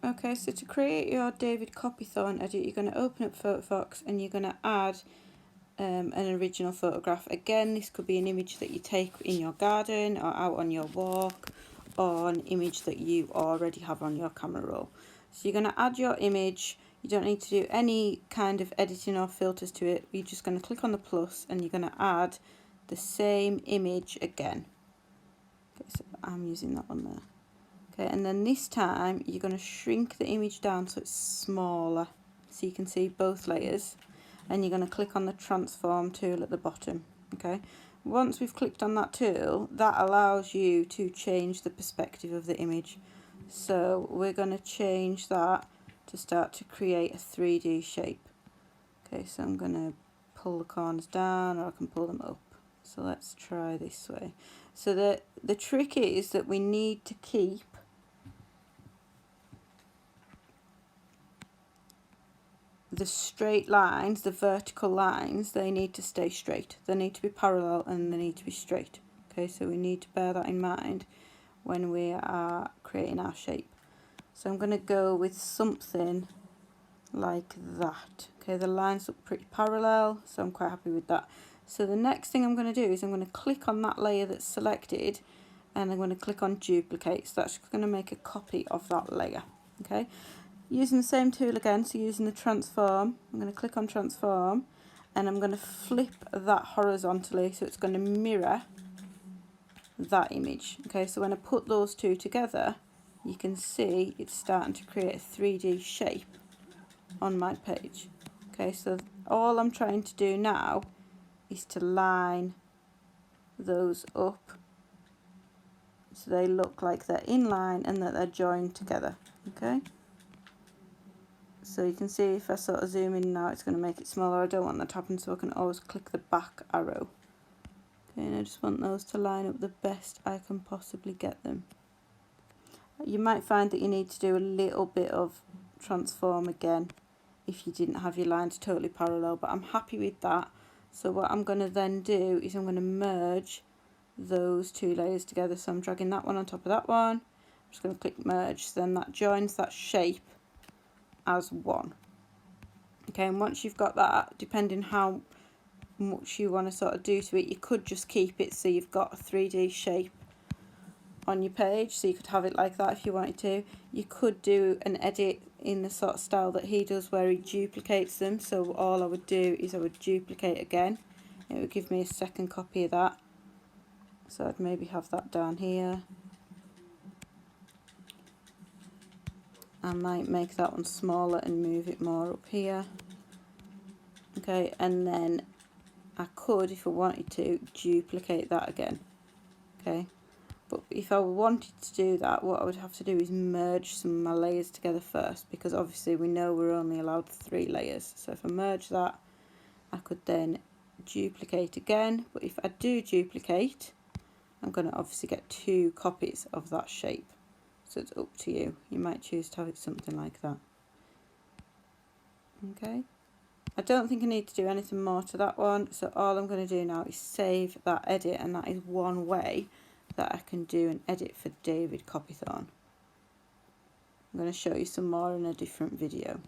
Okay, so to create your David Copithorne edit, you're going to open up Photofox and you're going to add an original photograph. Again, this could be an image that you take in your garden or out on your walk, or an image that you already have on your camera roll. So you're going to add your image. You don't need to do any kind of editing or filters to it. You're just going to click on the plus and you're going to add the same image again. Okay, so I'm using that one there. Okay, and then this time you're going to shrink the image down so it's smaller, so you can see both layers, and you're going to click on the transform tool at the bottom. Okay, once we've clicked on that tool, that allows you to change the perspective of the image. So we're going to change that to start to create a 3D shape. Okay, so I'm going to pull the corners down, or I can pull them up. So let's try this way. So the trick is that we need to keep the straight lines, the vertical lines, they need to stay straight. They need to be parallel and they need to be straight. Okay, so we need to bear that in mind when we are creating our shape. So I'm going to go with something like that. Okay, the lines look pretty parallel, so I'm quite happy with that. So the next thing I'm going to do is I'm going to click on that layer that's selected and I'm going to click on duplicate. So that's going to make a copy of that layer. Okay. Using the same tool again, so using the transform, I'm going to click on transform and I'm going to flip that horizontally so it's going to mirror that image. Okay, so when I put those two together, you can see it's starting to create a 3D shape on my page. Okay, so all I'm trying to do now is to line those up so they look like they're in line and that they're joined together. Okay. So you can see if I sort of zoom in now, it's going to make it smaller. I don't want that to happen, so I can always click the back arrow. Okay, and I just want those to line up the best I can possibly get them. You might find that you need to do a little bit of transform again if you didn't have your lines totally parallel, but I'm happy with that. So what I'm going to then do is I'm going to merge those two layers together. So I'm dragging that one on top of that one. I'm just going to click merge, so then that joins that shape as one. Okay, and once you've got that, depending how much you want to sort of do to it, you could just keep it so you've got a 3D shape on your page, so you could have it like that if you wanted to. You could do an edit in the sort of style that he does where he duplicates them, so all I would do is I would duplicate again. It would give me a second copy of that, so I'd maybe have that down here. I might make that one smaller and move it more up here. Okay, and then I could, if I wanted to, duplicate that again. Okay, but if I wanted to do that, what I would have to do is merge some of my layers together first, because obviously we know we're only allowed 3 layers. So if I merge that, I could then duplicate again. But if I do duplicate, I'm going to obviously get 2 copies of that shape. So it's up to you. You might choose to have it something like that. Okay. I don't think I need to do anything more to that one. So all I'm going to do now is save that edit, and that is one way that I can do an edit for David Copithorne. I'm going to show you some more in a different video.